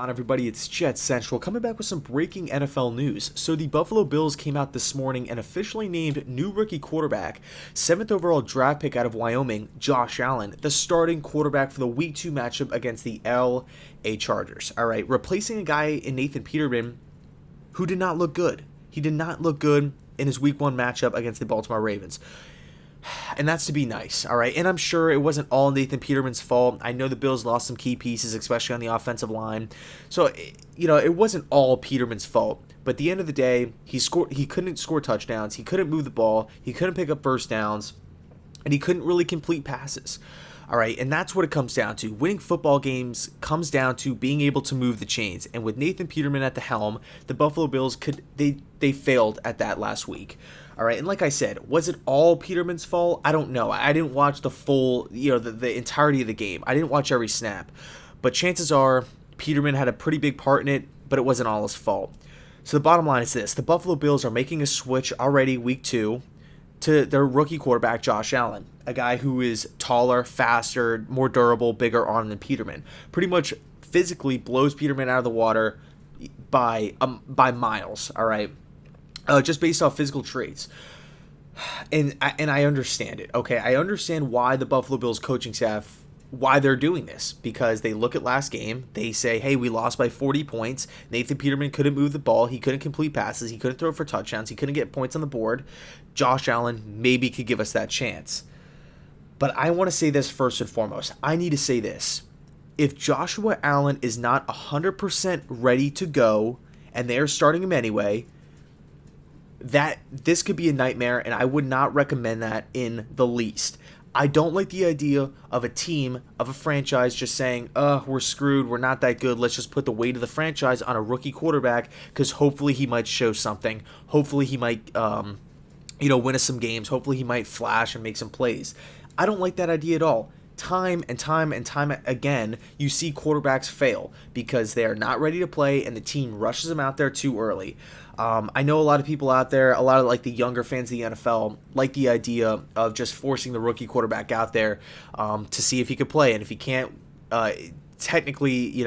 on, everybody? It's JetsCentral coming back with some breaking NFL news. So the Buffalo Bills came out this morning and officially named new rookie quarterback, 7th overall draft pick out of Wyoming, Josh Allen, the starting quarterback for the Week 2 matchup against the LA Chargers. All right, replacing a guy in Nathan Peterman who did not look good. He did not look good in his Week 1 matchup against the Baltimore Ravens. And that's to be nice, all right? And I'm sure it wasn't all Nathan Peterman's fault. I know the Bills lost some key pieces, especially on the offensive line. So, it wasn't all Peterman's fault. But at the end of the day, he couldn't score touchdowns. He couldn't move the ball. He couldn't pick up first downs. And he couldn't really complete passes. All right, and that's what it comes down to. Winning football games comes down to being able to move the chains. And with Nathan Peterman at the helm, the Buffalo Bills they failed at that last week. All right, and like I said, was it all Peterman's fault? I don't know. I didn't watch the full, the entirety of the game. I didn't watch every snap. But chances are Peterman had a pretty big part in it, but it wasn't all his fault. So the bottom line is this. The Buffalo Bills are making a switch already Week 2 to their rookie quarterback, Josh Allen, a guy who is taller, faster, more durable, bigger arm than Peterman. Pretty much physically blows Peterman out of the water by miles, all right? Just based off physical traits. And I understand it, okay? I understand why the Buffalo Bills coaching staff, why they're doing this. Because they look at last game, they say, hey, we lost by 40 points. Nathan Peterman couldn't move the ball. He couldn't complete passes. He couldn't throw for touchdowns. He couldn't get points on the board. Josh Allen maybe could give us that chance. But I want to say this first and foremost. I need to say this. If Joshua Allen is not 100% ready to go, and they're starting him anyway, this could be a nightmare, and I would not recommend that in the least. I don't like the idea of a team, of a franchise just saying, we're screwed, we're not that good, let's just put the weight of the franchise on a rookie quarterback because hopefully he might show something. Hopefully he might, win us some games. Hopefully he might flash and make some plays. I don't like that idea at all. Time and time again, you see quarterbacks fail because they are not ready to play and the team rushes them out there too early. I know a lot of people out there, a lot of like the younger fans of the NFL, like the idea of just forcing the rookie quarterback out there to see if he could play. And if he can't, technically,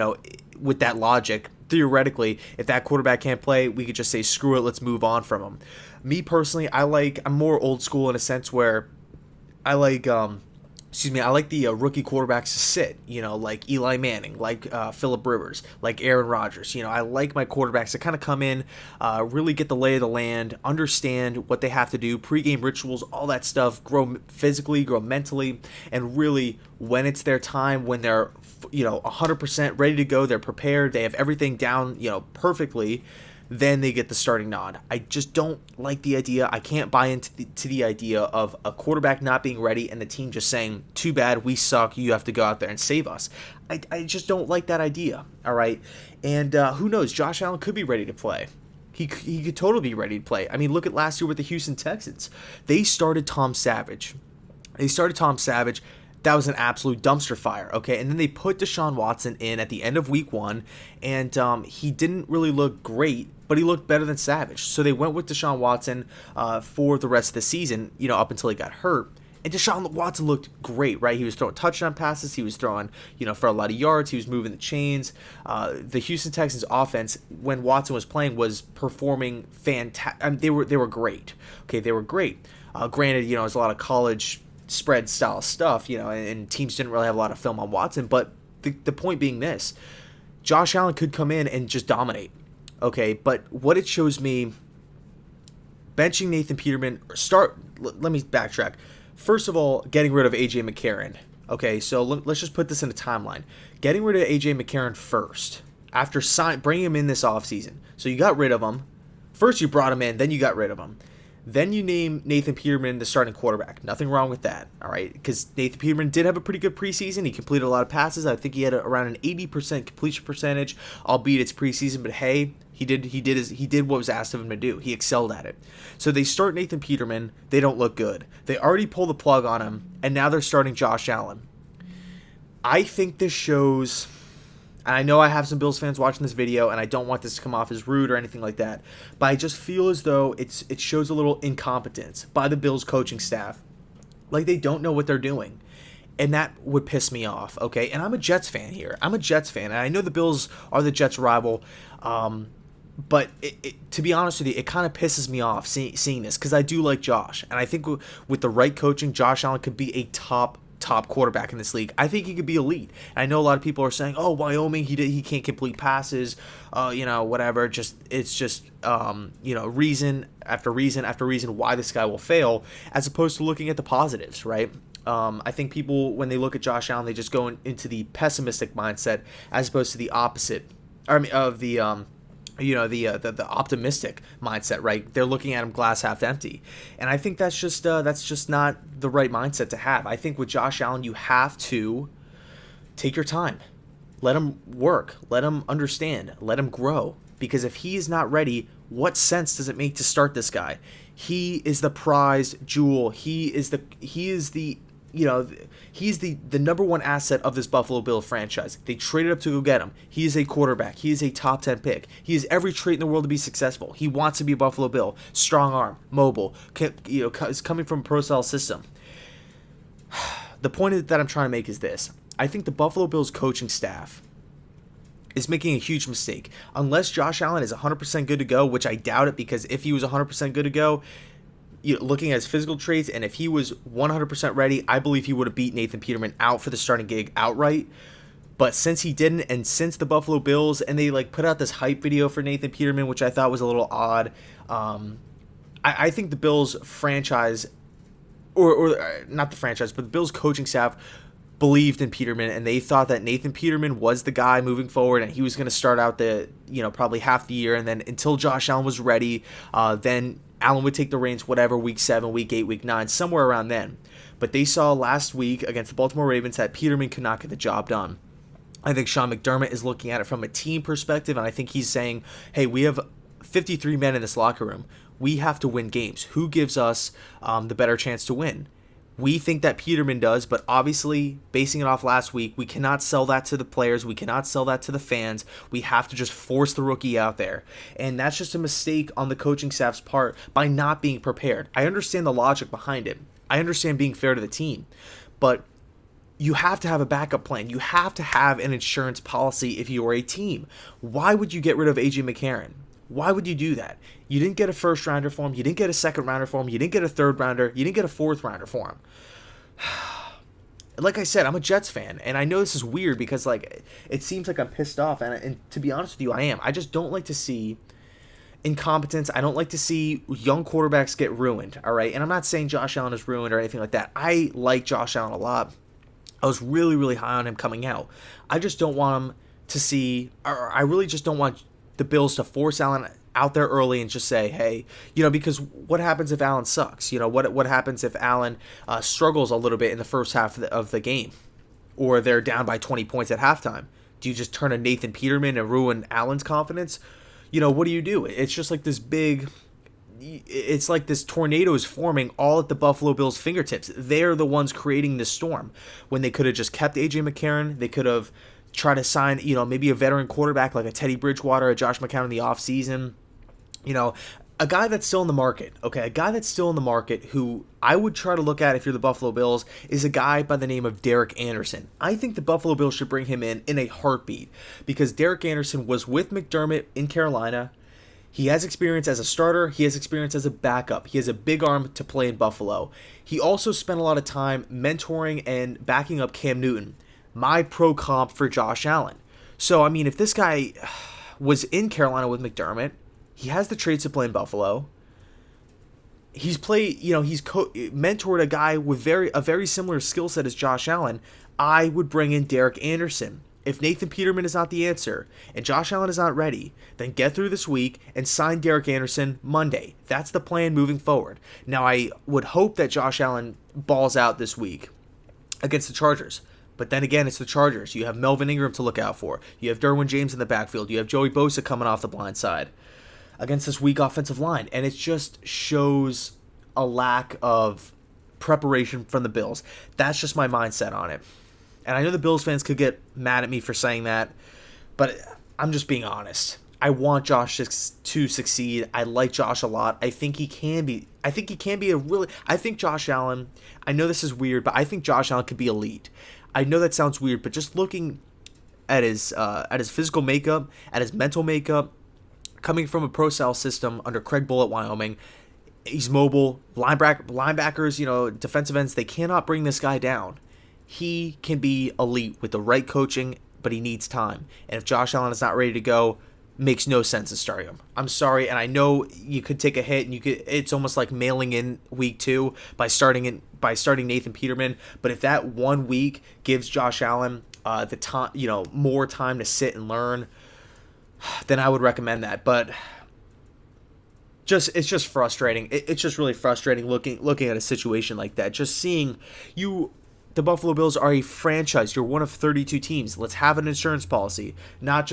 with that logic, theoretically, if that quarterback can't play, we could just say, screw it, let's move on from him. Me personally, I'm more old school in a sense where I like the rookie quarterbacks to sit, like Eli Manning, like Phillip Rivers, like Aaron Rodgers. I like my quarterbacks to kind of come in, really get the lay of the land, understand what they have to do, pregame rituals, all that stuff, grow physically, grow mentally, and really when it's their time, when they're 100% ready to go, they're prepared, they have everything down, perfectly, then they get the starting nod. I just don't like the idea. I can't buy into the idea of a quarterback not being ready and the team just saying, too bad, we suck, you have to go out there and save us. I just don't like that idea, all right? And who knows, Josh Allen could be ready to play. He could totally be ready to play. I mean, look at last year with the Houston Texans. They started Tom Savage. That was an absolute dumpster fire, okay? And then they put Deshaun Watson in at the end of Week 1, and he didn't really look great, but he looked better than Savage. So they went with Deshaun Watson for the rest of the season, up until he got hurt. And Deshaun Watson looked great, right? He was throwing touchdown passes. He was throwing, for a lot of yards. He was moving the chains. The Houston Texans offense, when Watson was playing, was performing fantastic. I mean, they were great. Okay, they were great. Granted, it's a lot of college spread style stuff, and teams didn't really have a lot of film on Watson, but the point being this, Josh Allen could come in and just dominate, okay? But what it shows me, benching Nathan Peterman, let me backtrack. First of all, getting rid of A.J. McCarron, okay? So let's just put this in a timeline. Getting rid of A.J. McCarron first, after bringing him in this offseason. So you got rid of him. First you brought him in, then you got rid of him. Then you name Nathan Peterman the starting quarterback. Nothing wrong with that, all right? Because Nathan Peterman did have a pretty good preseason. He completed a lot of passes. I think he had around an 80% completion percentage, albeit it's preseason. But hey, he did what was asked of him to do. He excelled at it. So they start Nathan Peterman. They don't look good. They already pulled the plug on him, and now they're starting Josh Allen. I think this shows. And I know I have some Bills fans watching this video, and I don't want this to come off as rude or anything like that, but I just feel as though it shows a little incompetence by the Bills coaching staff. Like they don't know what they're doing. And that would piss me off, okay? And I'm a Jets fan here. I'm a Jets fan, and I know the Bills are the Jets' rival, but to be honest with you, it kind of pisses me off seeing this, because I do like Josh, and I think with the right coaching, Josh Allen could be a top quarterback in this league. I think he could be elite. And I know a lot of people are saying, "Oh, Wyoming, he can't complete passes, whatever." It's just reason after reason after reason why this guy will fail, as opposed to looking at the positives, right? I think people, when they look at Josh Allen, they just go into the pessimistic mindset as opposed to the opposite. Of the the optimistic mindset, right? They're looking at him glass half empty, and I think that's just not the right mindset to have. I think with Josh Allen, you have to take your time, let him work, let him understand, let him grow. Because if he is not ready, what sense does it make to start this guy? He is the prized jewel. He's the number one asset of this Buffalo Bill franchise. They traded up to go get him. He is a quarterback. He is a top 10 pick. He has every trait in the world to be successful. He wants to be a Buffalo Bill. Strong arm, mobile, is coming from a pro-style system. The point that I'm trying to make is this. I think the Buffalo Bills coaching staff is making a huge mistake. Unless Josh Allen is 100% good to go, which I doubt it, because if he was 100% good to go, looking at his physical traits, and if he was 100% ready, I believe he would have beat Nathan Peterman out for the starting gig outright. But since he didn't, and since the Buffalo Bills, and they put out this hype video for Nathan Peterman, which I thought was a little odd, I think the Bills franchise, or not the franchise, but the Bills coaching staff believed in Peterman, and they thought that Nathan Peterman was the guy moving forward, and he was going to start out probably half the year, and then until Josh Allen was ready, then Allen would take the reins, whatever, week 7, week 8, week 9, somewhere around then. But they saw last week against the Baltimore Ravens that Peterman could not get the job done. I think Sean McDermott is looking at it from a team perspective, and I think he's saying, hey, we have 53 men in this locker room. We have to win games. Who gives us the better chance to win? We think that Peterman does, but obviously, basing it off last week, we cannot sell that to the players. We cannot sell that to the fans. We have to just force the rookie out there. And that's just a mistake on the coaching staff's part by not being prepared. I understand the logic behind it. I understand being fair to the team. But you have to have a backup plan. You have to have an insurance policy if you are a team. Why would you get rid of A.J. McCarron? Why would you do that? You didn't get a first rounder for him. You didn't get a second rounder for him. You didn't get a third rounder. You didn't get a fourth rounder for him. Like I said, I'm a Jets fan, and I know this is weird because it seems like I'm pissed off, and to be honest with you, I am. I just don't like to see incompetence. I don't like to see young quarterbacks get ruined, all right? And I'm not saying Josh Allen is ruined or anything like that. I like Josh Allen a lot. I was really, really high on him coming out. I just don't want him to see, or I really just don't want the Bills to force Allen out there early and just say, hey, because what happens if Allen sucks? What happens if Allen struggles a little bit in the first half of the game, or they're down by 20 points at halftime? Do you just turn to Nathan Peterman and ruin Allen's confidence? What do you do? It's just like this it's like this tornado is forming all at the Buffalo Bills' fingertips. They're the ones creating this storm when they could have just kept A.J. McCarron. They could have try to sign, maybe a veteran quarterback like a Teddy Bridgewater, a Josh McCown in the offseason. A guy that's still in the market, okay? A guy that's still in the market who I would try to look at if you're the Buffalo Bills is a guy by the name of Derek Anderson. I think the Buffalo Bills should bring him in a heartbeat because Derek Anderson was with McDermott in Carolina. He has experience as a starter. He has experience as a backup. He has a big arm to play in Buffalo. He also spent a lot of time mentoring and backing up Cam Newton, my pro comp for Josh Allen. So, I mean, if this guy was in Carolina with McDermott, he has the traits to play in Buffalo. He's played, he's mentored a guy with a very similar skill set as Josh Allen. I would bring in Derek Anderson. If Nathan Peterman is not the answer and Josh Allen is not ready, then get through this week and sign Derek Anderson Monday. That's the plan moving forward. Now, I would hope that Josh Allen balls out this week against the Chargers. But then again, it's the Chargers. You have Melvin Ingram to look out for. You have Derwin James in the backfield. You have Joey Bosa coming off the blind side against this weak offensive line. And it just shows a lack of preparation from the Bills. That's just my mindset on it. And I know the Bills fans could get mad at me for saying that, but I'm just being honest. I want Josh to succeed. I like Josh a lot. I think he can be. I think he can be a really. I think Josh Allen. I know this is weird, but I think Josh Allen could be elite. I know that sounds weird, but just looking at his physical makeup, at his mental makeup, coming from a pro style system under Craig Bull at Wyoming, he's mobile. Linebackers, defensive ends, they cannot bring this guy down. He can be elite with the right coaching, but he needs time. And if Josh Allen is not ready to go, makes no sense to start him. I'm sorry, and I know you could take a hit, and it's almost like mailing in week 2 by starting Nathan Peterman. But if that 1 week gives Josh Allen the time, more time to sit and learn, then I would recommend that. But it's just frustrating. It's just really frustrating looking at a situation like that. Just seeing the Buffalo Bills are a franchise. You're one of 32 teams. Let's have an insurance policy, not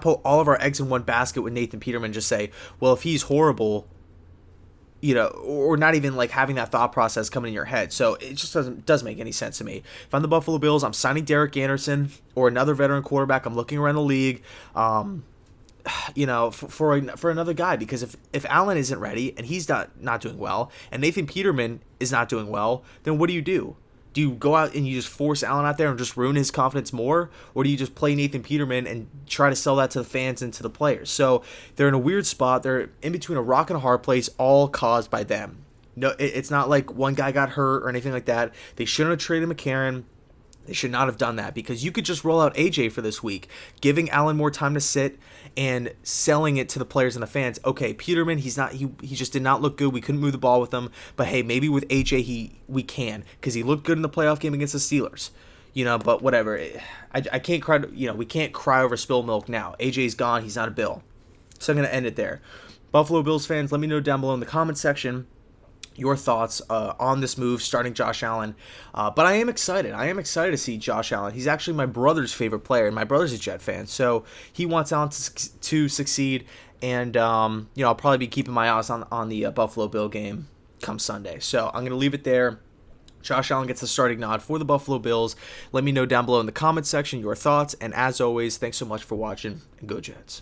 put all of our eggs in one basket with Nathan Peterman. Just say, well, if he's horrible, or not even like having that thought process coming in your head. So it just doesn't make any sense to me. If I'm the Buffalo Bills, I'm signing Derek Anderson or another veteran quarterback. I'm looking around the league, for another guy, because if Allen isn't ready and he's not doing well, and Nathan Peterman is not doing well, then what do you do? Do you go out and you just force Allen out there and just ruin his confidence more? Or do you just play Nathan Peterman and try to sell that to the fans and to the players? So they're in a weird spot. They're in between a rock and a hard place, all caused by them. No, it's not like one guy got hurt or anything like that. They shouldn't have traded McCarron. They should not have done that, because you could just roll out AJ for this week, giving Allen more time to sit and selling it to the players and the fans. Okay, Peterman, he just did not look good. We couldn't move the ball with him, but hey, maybe with AJ we can, because he looked good in the playoff game against the Steelers. But whatever. I can't cry. We can't cry over spilled milk now. AJ's gone. He's not a Bill. So I'm gonna end it there. Buffalo Bills fans, let me know down below in the comment section your thoughts on this move, starting Josh Allen. But I am excited. I am excited to see Josh Allen. He's actually my brother's favorite player, and my brother's a Jet fan, so he wants Allen to succeed. And I'll probably be keeping my eyes on the Buffalo Bill game come Sunday. So I'm going to leave it there. Josh Allen gets the starting nod for the Buffalo Bills. Let me know down below in the comment section your thoughts. And as always, thanks so much for watching, and go Jets.